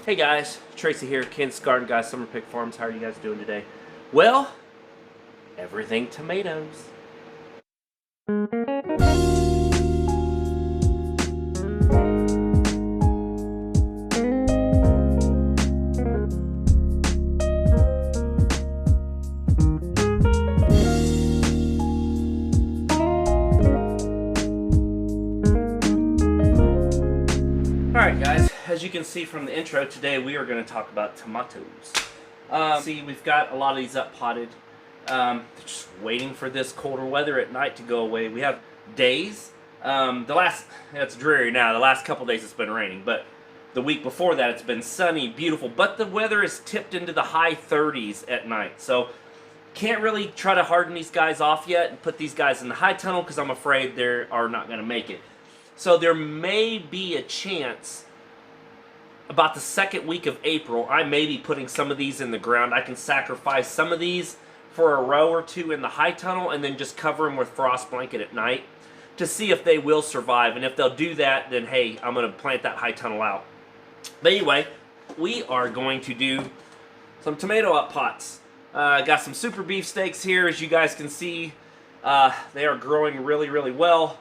Hey guys, Tracy here, Kansas Garden Guys, Summer Pick Farms. How are you guys doing today? Well, everything tomatoes. Alright guys, as you can see from the intro, today we are going to talk about tomatoes. See, we've got a lot of these up potted. Just waiting for this colder weather at night to go away. We have days. It's dreary now. The last couple days it's been raining, but the week before that it's been sunny, beautiful. But the weather is tipped into the high 30s at night. So can't really try to harden these guys off yet and put these guys in the high tunnel because I'm afraid they are not going to make it. So there may be a chance about the second week of April, I may be putting some of these in the ground. I can sacrifice some of these for a row or two in the high tunnel and then just cover them with frost blanket at night to see if they will survive. And if they'll do that, then hey, I'm going to plant that high tunnel out. But anyway, we are going to do some tomato up pots. Got some super beefsteaks here, as you guys can see. They are growing really, really well.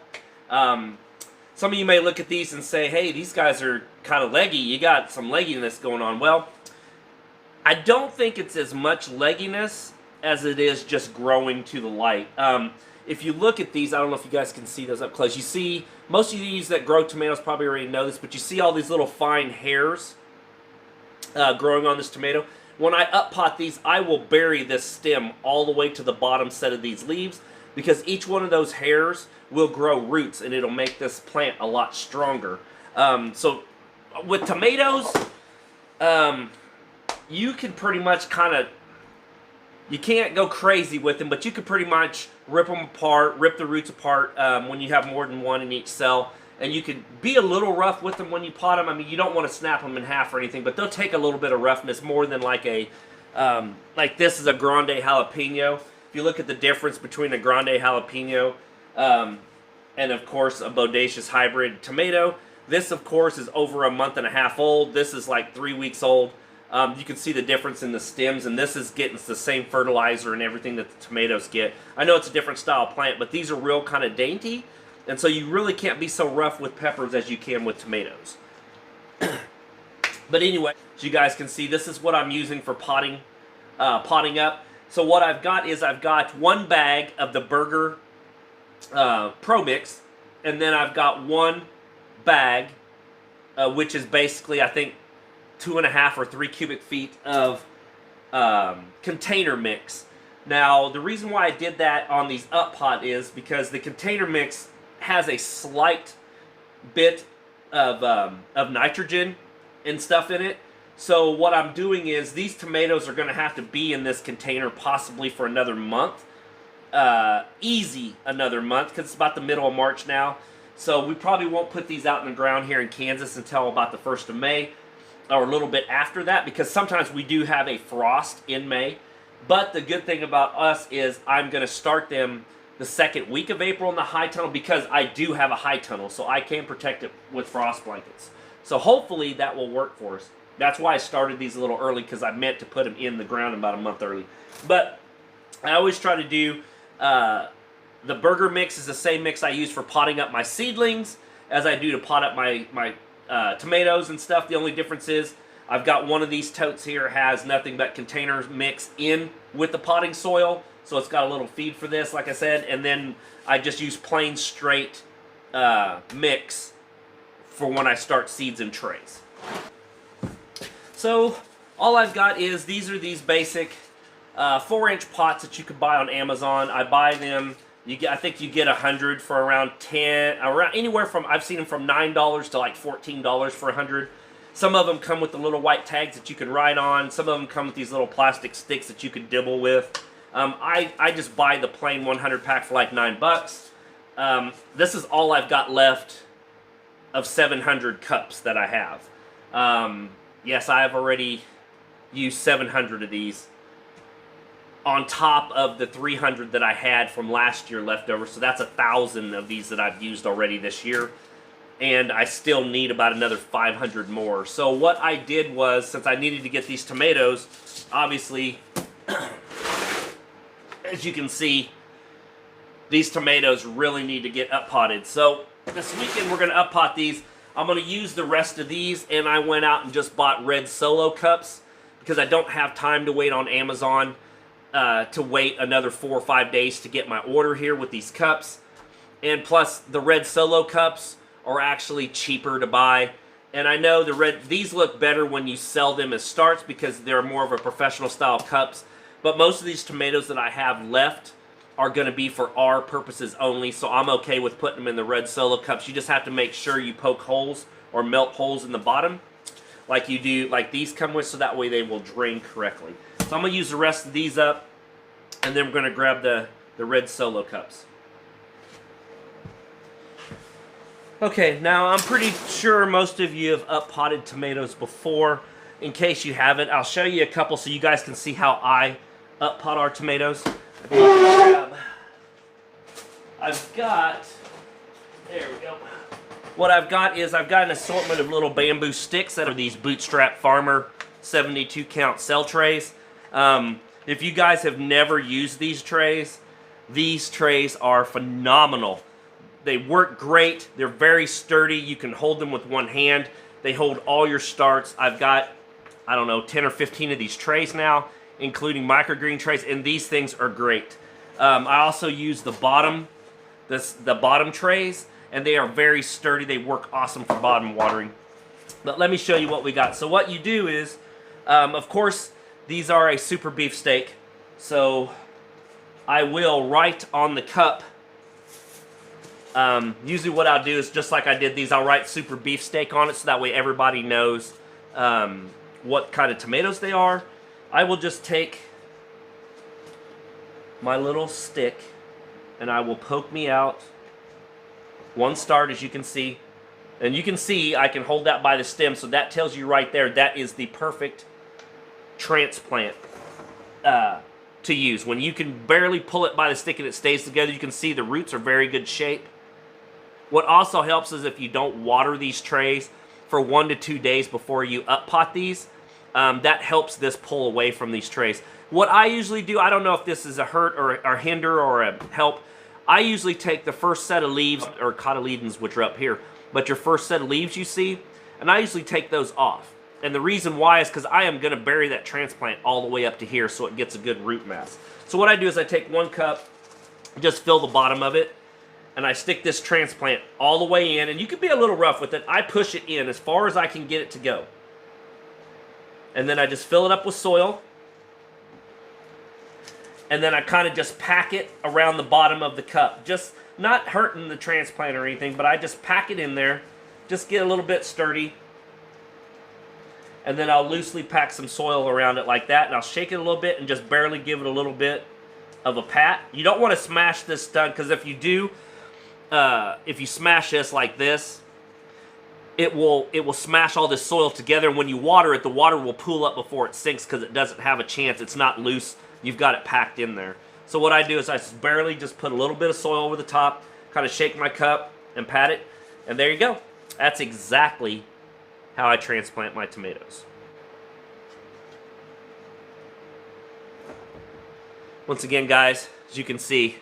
Some of you may look at these and say, hey, these guys are kind of leggy. You got some legginess going on. Well, I don't think it's as much legginess as it is just growing to the light. If you look at these, I don't know if you guys can see those up close. You see, most of these that grow tomatoes probably already know this, but you see all these little fine hairs growing on this tomato. When I up pot these, I will bury this stem all the way to the bottom set of these leaves, because each one of those hairs will grow roots and it'll make this plant a lot stronger. So with tomatoes, you can pretty much you can't go crazy with them, but you can pretty much rip them apart, rip the roots apart when you have more than one in each cell. And you can be a little rough with them when you pot them. I mean, you don't want to snap them in half or anything, but they'll take a little bit of roughness more than like like this is a grande jalapeno. If you look at the difference between a grande jalapeno and of course a bodacious hybrid tomato, this of course is over a month and a half old. This is like 3 weeks old. You can see the difference in the stems, and this is getting the same fertilizer and everything that the tomatoes get. I know it's a different style plant, but these are real kind of dainty, and so you really can't be so rough with peppers as you can with tomatoes. But anyway, as you guys can see, this is what I'm using for potting up. So what I've got is I've got one bag of the Burger Pro Mix, and then I've got one bag, which is basically, I think, 2.5 or 3 cubic feet of container mix. Now, the reason why I did that on these up pot is because the container mix has a slight bit of nitrogen and stuff in it. So what I'm doing is these tomatoes are going to have to be in this container possibly for another month. Easy another month, because it's about the middle of March now. So we probably won't put these out in the ground here in Kansas until about the 1st of May, or a little bit after that, because sometimes we do have a frost in May. But the good thing about us is I'm going to start them the second week of April in the high tunnel, because I do have a high tunnel, so I can protect it with frost blankets. So hopefully that will work for us. That's why I started these a little early, because I meant to put them in the ground about a month early. But I always try to do, the Burger Mix is the same mix I use for potting up my seedlings as I do to pot up my tomatoes and stuff. The only difference is I've got one of these totes here has nothing but container mix in with the potting soil, so it's got a little feed for this, like I said, and then I just use plain straight mix for when I start seeds in trays. So all I've got is these basic 4-inch pots that you could buy on Amazon. I buy them. I think you get 100 for around anywhere from, I've seen them from $9 to like $14 for 100. Some of them come with the little white tags that you can write on. Some of them come with these little plastic sticks that you can dibble with. I just buy the plain 100 pack for like $9. This is all I've got left of 700 cups that I have. Yes, I have already used 700 of these on top of the 300 that I had from last year left over. So that's 1,000 of these that I've used already this year. and I still need about another 500 more. So what I did was, since I needed to get these tomatoes, obviously, as you can see, these tomatoes really need to get up potted. So this weekend we're going to up pot these. I'm going to use the rest of these, and I went out and just bought red Solo cups because I don't have time to wait on Amazon to wait another 4 or 5 days to get my order here with these cups. And plus, the red Solo cups are actually cheaper to buy. And I know these look better when you sell them as starts because they're more of a professional style cups. But most of these tomatoes that I have left are going to be for our purposes only, so I'm okay with putting them in the red Solo cups. You just have to make sure you poke holes or melt holes in the bottom like you do, like these come with, so that way they will drain correctly. So I'm going to use the rest of these up, and then we're going to grab the red Solo cups. Okay, now I'm pretty sure most of you have up-potted tomatoes before. In case you haven't, I'll show you a couple so you guys can see how I up-pot our tomatoes. I've got, there we go. What I've got is I've got an assortment of little bamboo sticks that are these Bootstrap Farmer 72 count cell trays. If you guys have never used these trays are phenomenal. They work great. They're very sturdy. You can hold them with one hand. They hold all your starts. I've got, I don't know, 10 or 15 of these trays now, including microgreen trays, and these things are great. I also use the bottom trays, and they are very sturdy. They work awesome for bottom watering. But let me show you what we got. So what you do is, of course, these are a super beef steak. So I will write on the cup. Usually what I'll do is, just like I did these, I'll write super beef steak on it so that way everybody knows what kind of tomatoes they are. I will just take my little stick and I will poke me out one start, as you can see. And you can see I can hold that by the stem, so that tells you right there that is the perfect transplant to use. When you can barely pull it by the stick and it stays together, you can see the roots are very good shape. What also helps is if you don't water these trays for 1 to 2 days before you up pot these, that helps this pull away from these trays. What I usually do, I don't know if this is a hurt or a hinder or a help, I usually take the first set of leaves, or cotyledons, which are up here, but your first set of leaves you see, and I usually take those off. And the reason why is because I am going to bury that transplant all the way up to here so it gets a good root mass. So what I do is I take 1 cup, just fill the bottom of it, and I stick this transplant all the way in, and you can be a little rough with it. I push it in as far as I can get it to go. And then I just fill it up with soil. And then I kind of just pack it around the bottom of the cup. Just not hurting the transplant or anything, but I just pack it in there. Just get a little bit sturdy. And then I'll loosely pack some soil around it like that, and I'll shake it a little bit and just barely give it a little bit of a pat. You don't want to smash this stud, because if you do, if you smash this like this, it will smash all this soil together, and when you water it, the water will pool up before it sinks because it doesn't have a chance. It's not loose. You've got it packed in there. So what I do is I barely just put a little bit of soil over the top, kind of shake my cup and pat it, and there you go. That's exactly how I transplant my tomatoes. Once again, guys, as you can see,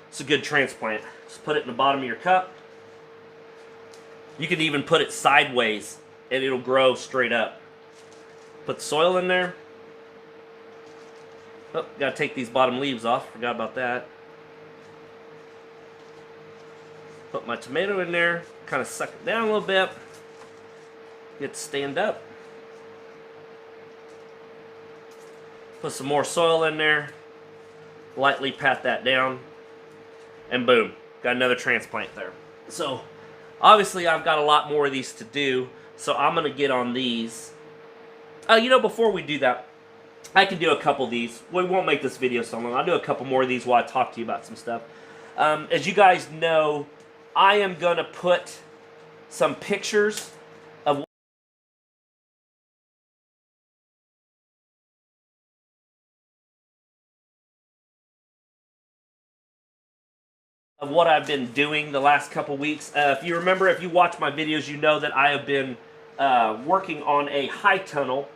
it's a good transplant. Just put it in the bottom of your cup. You can even put it sideways and it'll grow straight up. Put the soil in there. Oh, gotta take these bottom leaves off. Forgot about that. Put my tomato in there. Kind of suck it down a little bit. Get to stand up. Put some more soil in there. Lightly pat that down. And boom. Got another transplant there. So, obviously I've got a lot more of these to do. So I'm going to get on these. You know, before we do that, I can do a couple of these. We won't make this video so long. I'll do a couple more of these while I talk to you about some stuff. As you guys know, I am going to put some pictures of what I've been doing the last couple weeks. If you remember, if you watch my videos, you know that I have been working on a high tunnel,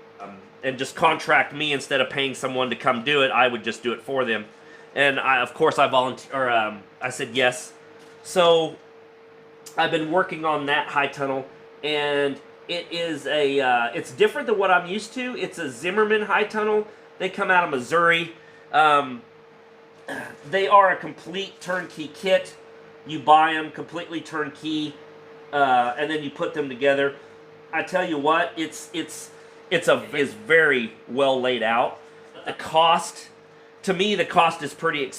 and just contract me instead of paying someone to come do it. I would just do it for them, and of course, I I said yes. So I've been working on that high tunnel, and it is it's different than what I'm used to. It's a Zimmerman high tunnel. They come out of Missouri. They are a complete turnkey kit. You buy them completely turnkey, and then you put them together. I tell you what, it's very well laid out. The cost, to me, the cost is pretty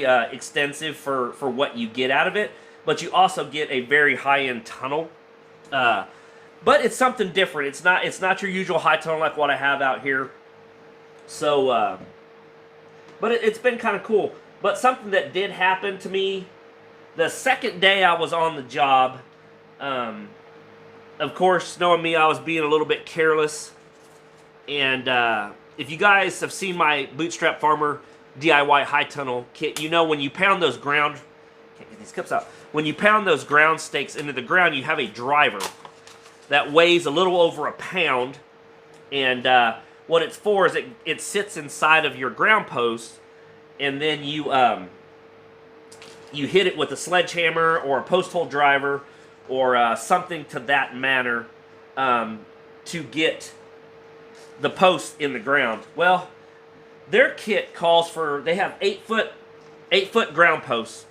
extensive for what you get out of it. But you also get a very high-end tunnel. But it's something different. It's not your usual high tunnel like what I have out here. So, but it's been kind of cool. But something that did happen to me the second day I was on the job, of course, knowing me, I was being a little bit careless. And if you guys have seen my Bootstrap Farmer DIY high tunnel kit, you know when you pound those can't get these cups out. When you pound those ground stakes into the ground, you have a driver that weighs a little over a pound. And what it's for is it sits inside of your ground post, and then you hit it with a sledgehammer or a post hole driver or something to that manner to get the post in the ground. Well, their kit calls for, they have 8 foot ground posts.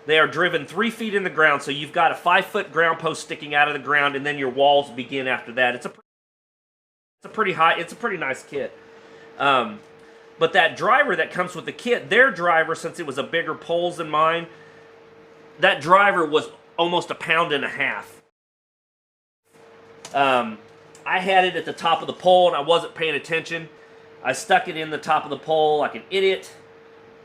They are driven 3 feet in the ground, so you've got a 5-foot ground post sticking out of the ground, and then your walls begin after that. It's a pretty nice kit. But that driver that comes with the kit, their driver, since it was a bigger poles than mine, that driver was almost 1.5 pounds. I had it at the top of the pole, and I wasn't paying attention. I stuck it in the top of the pole like an idiot,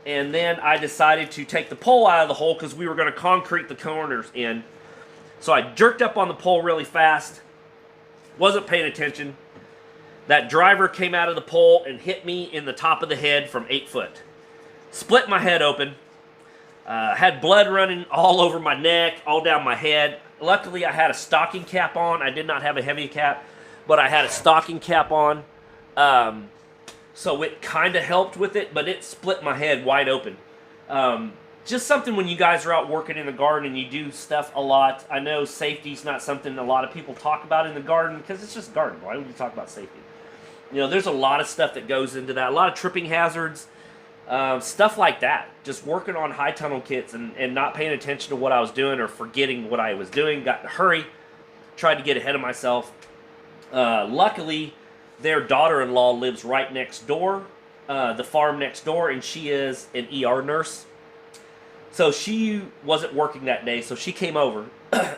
and then I decided to take the pole out of the hole because we were going to concrete the corners in. So I jerked up on the pole really fast, wasn't paying attention. That driver came out of the pole and hit me in the top of the head from 8 foot. Split my head open. Had blood running all over my neck, all down my head. Luckily, I had a stocking cap on. I did not have a heavy cap, but I had a stocking cap on. So it kind of helped with it, but it split my head wide open. Just something when you guys are out working in the garden and you do stuff a lot. I know safety's not something a lot of people talk about in the garden because it's just garden. Why would you talk about safety? You know, there's a lot of stuff that goes into that. A lot of tripping hazards, stuff like that. Just working on high tunnel kits and not paying attention to what I was doing or forgetting what I was doing. Got in a hurry. Tried to get ahead of myself. Luckily, their daughter-in-law lives right next door, the farm next door, and she is an ER nurse. So she wasn't working that day, so she came over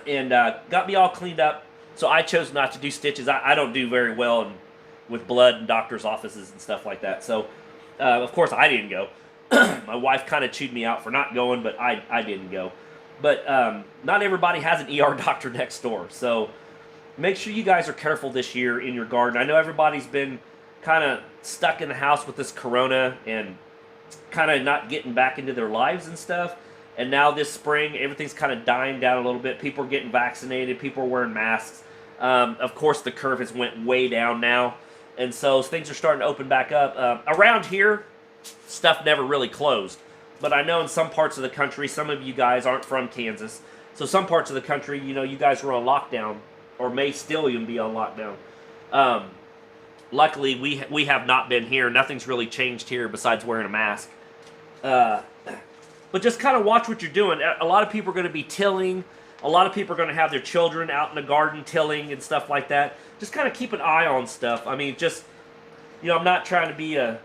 and got me all cleaned up. So I chose not to do stitches. I don't do very well with blood in doctor's offices and stuff like that. So, of course, I didn't go. My wife kind of chewed me out for not going, but I didn't go. But not everybody has an ER doctor next door, so make sure you guys are careful this year in your garden. I know everybody's been kind of stuck in the house with this corona and kind of not getting back into their lives and stuff. And now this spring, everything's kind of dying down a little bit. People are getting vaccinated. People are wearing masks. Of course, the curve has went way down now. And so things are starting to open back up. Around here, stuff never really closed. But I know in some parts of the country, some of you guys aren't from Kansas. So some parts of the country, you know, you guys were on lockdown or may still even be on lockdown. Luckily, we have not been here. Nothing's really changed here besides wearing a mask. But just kind of watch what you're doing. A lot of people are going to be tilling. A lot of people are going to have their children out in the garden tilling and stuff like that. Just kind of keep an eye on stuff. I mean, just, you know, I'm not trying to be a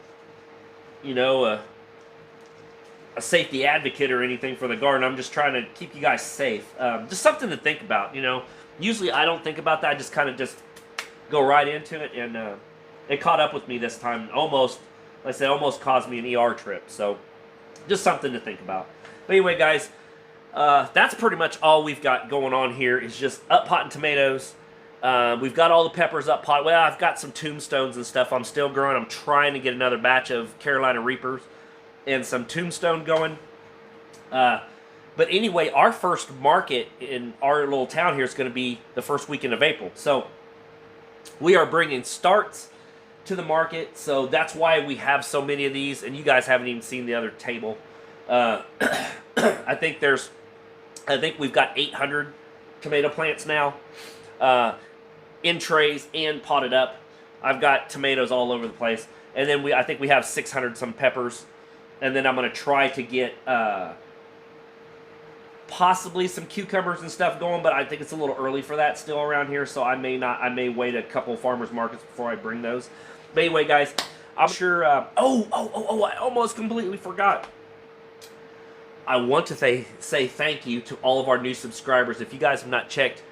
safety advocate or anything for the garden. I'm just trying to keep you guys safe. Just something to think about, you know. Usually I don't think about that. I just kind of just go right into it, and it caught up with me this time. Almost, like I said, almost caused me an ER trip. So just something to think about. But anyway, guys, that's pretty much all we've got going on here is just up potting tomatoes. We've got all the peppers up pot. Well, I've got some tombstones and stuff I'm still growing. I'm trying to get another batch of Carolina Reapers and some tombstone going. But anyway, our first market in our little town here is going to be the first weekend of April. So we are bringing starts to the market. So that's why we have so many of these. And you guys haven't even seen the other table. I think we've got 800 tomato plants now in trays and potted up. I've got tomatoes all over the place. And then I think we have 600 some peppers. And then I'm going to try to get possibly some cucumbers and stuff going, but I think it's a little early for that still around here, so I may wait a couple farmers markets before I bring those. But anyway, guys, I'm sure, I almost completely forgot. I want to say thank you to all of our new subscribers. If you guys have not checked,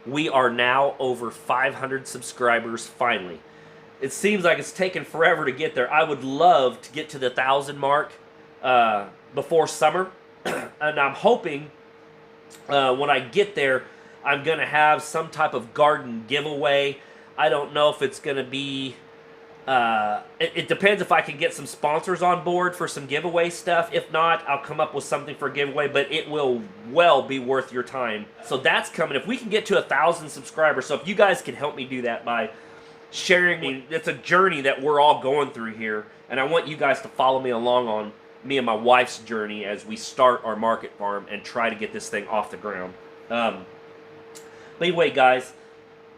we are now over 500 subscribers finally. It seems like it's taken forever to get there. I would love to get to the 1,000 mark before summer, and I'm hoping when I get there, I'm going to have some type of garden giveaway. I don't know if it's going to be... it depends if I can get some sponsors on board for some giveaway stuff. If not, I'll come up with something for a giveaway, but it will well be worth your time. So that's coming. If we can get to 1,000 subscribers, so if you guys can help me do that by sharing, it's a journey that we're all going through here, and I want you guys to follow me along on me and my wife's journey as we start our market farm and try to get this thing off the ground. But anyway, guys,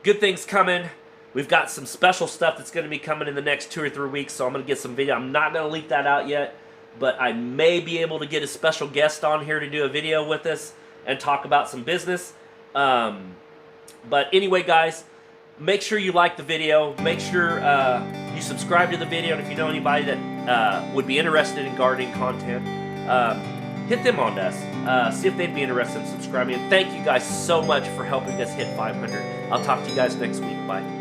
good things coming. We've got some special stuff that's going to be coming in the next 2 or 3 weeks, so I'm going to get some video. I'm not going to leak that out yet, but I may be able to get a special guest on here to do a video with us and talk about some business. But anyway, guys, make sure you like the video. Make sure you subscribe to the video, and if you know anybody that would be interested in gardening content, hit them on us. See if they'd be interested in subscribing. And thank you guys so much for helping us hit 500. I'll talk to you guys next week. Bye.